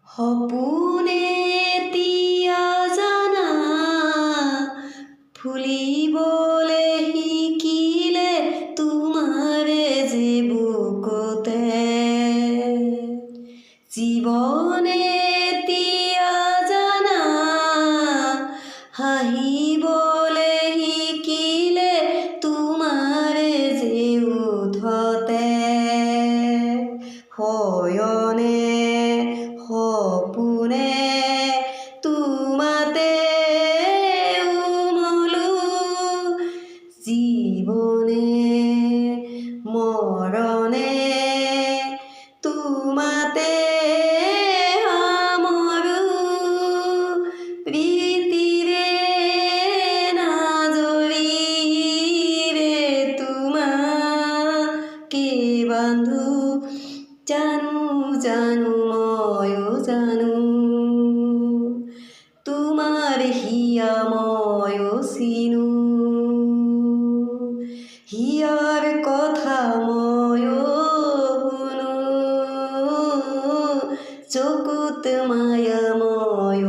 সপোনে তিয়া জানা ফুলিবলে শিকিলে তোমাৰে যে বুকতে জীৱনে তিয়া জানা হাঁহিবলে শিকিলে তোমাৰে যে ওঠতে শয়নে সপোনে তোমাতে উমলো জীৱনে মৰণে তোমাতে সামৰো প্ৰীতিৰে নাজৰিৰে তোমাকে বান্ধো জানো জানো ময়ো জানো তোমাৰ হিয়া ময়ো চিনো হিয়াৰ কথা ময়ো শুনো চকুত মায়া ময়ো